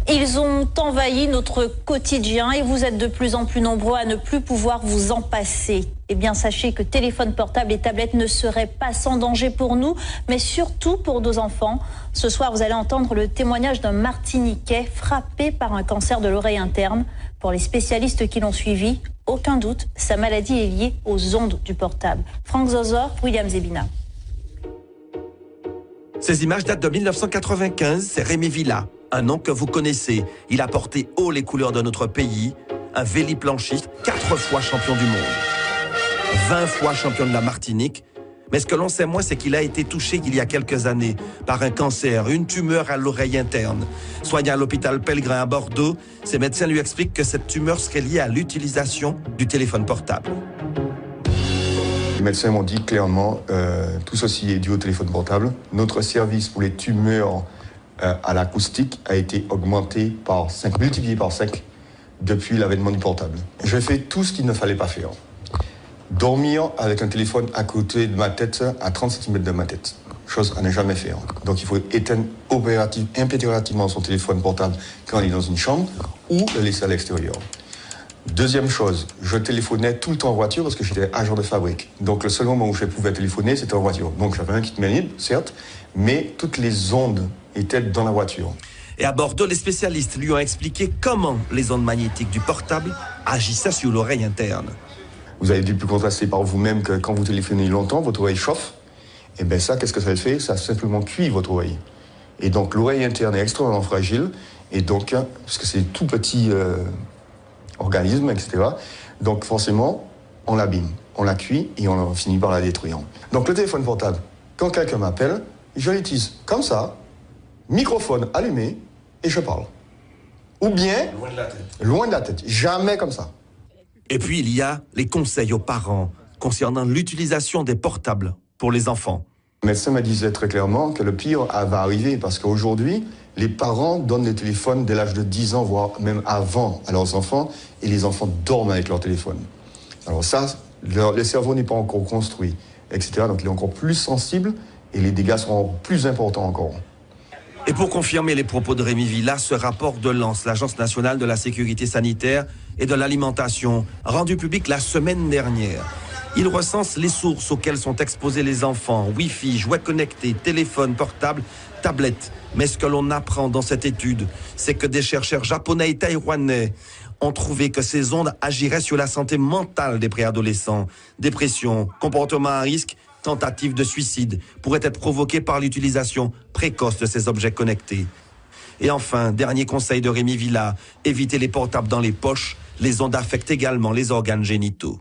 Ils ont envahi notre quotidien et vous êtes de plus en plus nombreux à ne plus pouvoir vous en passer. Eh bien, sachez que téléphone portable et tablettes ne seraient pas sans danger pour nous, mais surtout pour nos enfants. Ce soir, vous allez entendre le témoignage d'un Martiniquais frappé par un cancer de l'oreille interne. Pour les spécialistes qui l'ont suivi, aucun doute, sa maladie est liée aux ondes du portable. Franck Zozor, William Zebina. Ces images datent de 1995, c'est Rémi Villa, un nom que vous connaissez. Il a porté haut les couleurs de notre pays, un véliplanchiste, 4 fois champion du monde, 20 fois champion de la Martinique. Mais ce que l'on sait moins, c'est qu'il a été touché il y a quelques années par un cancer, une tumeur à l'oreille interne. Soigné à l'hôpital Pellegrin à Bordeaux, ses médecins lui expliquent que cette tumeur serait liée à l'utilisation du téléphone portable. Les médecins m'ont dit clairement, tout ceci est dû au téléphone portable. Notre service pour les tumeurs à l'acoustique a été augmenté par 5, multiplié par 5 depuis l'avènement du portable. J'ai fait tout ce qu'il ne fallait pas faire. Dormir avec un téléphone à côté de ma tête, à 30 cm de ma tête. Chose à ne jamais faire. Donc il faut éteindre impérativement son téléphone portable quand il est dans une chambre ou le laisser à l'extérieur. Deuxième chose, je téléphonais tout le temps en voiture parce que j'étais agent de fabrique. Donc le seul moment où je pouvais téléphoner, c'était en voiture. Donc j'avais un kit main libre, certes, mais toutes les ondes étaient dans la voiture. Et à Bordeaux, les spécialistes lui ont expliqué comment les ondes magnétiques du portable agissaient sur l'oreille interne. Vous avez dû plus contraster par vous-même que quand vous téléphonez longtemps, votre oreille chauffe. Et bien ça, qu'est-ce que ça fait? Ça simplement cuit votre oreille. Et donc l'oreille interne est extrêmement fragile. Et donc, parce que c'est tout petit organisme, etc. Donc forcément, on l'abîme, on la cuit et on finit par la détruire. Donc le téléphone portable, quand quelqu'un m'appelle, je l'utilise comme ça, microphone allumé, et je parle. Ou bien, loin de la tête, jamais comme ça. Et puis il y a les conseils aux parents concernant l'utilisation des portables pour les enfants. Le médecin me disait très clairement que le pire va arriver parce qu'aujourd'hui, les parents donnent les téléphones dès l'âge de 10 ans, voire même avant à leurs enfants, et les enfants dorment avec leur téléphone. Alors ça, le cerveau n'est pas encore construit, etc. Donc il est encore plus sensible et les dégâts seront plus importants encore. Et pour confirmer les propos de Rémi Villa, ce rapport de l'ANSE, l'Agence nationale de la sécurité sanitaire et de l'alimentation, rendu public la semaine dernière. Il recense les sources auxquelles sont exposés les enfants, Wi-Fi, jouets connectés, téléphones portables, tablettes. Mais ce que l'on apprend dans cette étude, c'est que des chercheurs japonais et taïwanais ont trouvé que ces ondes agiraient sur la santé mentale des préadolescents. Dépression, comportement à risque, tentative de suicide pourraient être provoquées par l'utilisation précoce de ces objets connectés. Et enfin, dernier conseil de Rémi Villa, évitez les portables dans les poches. Les ondes affectent également les organes génitaux.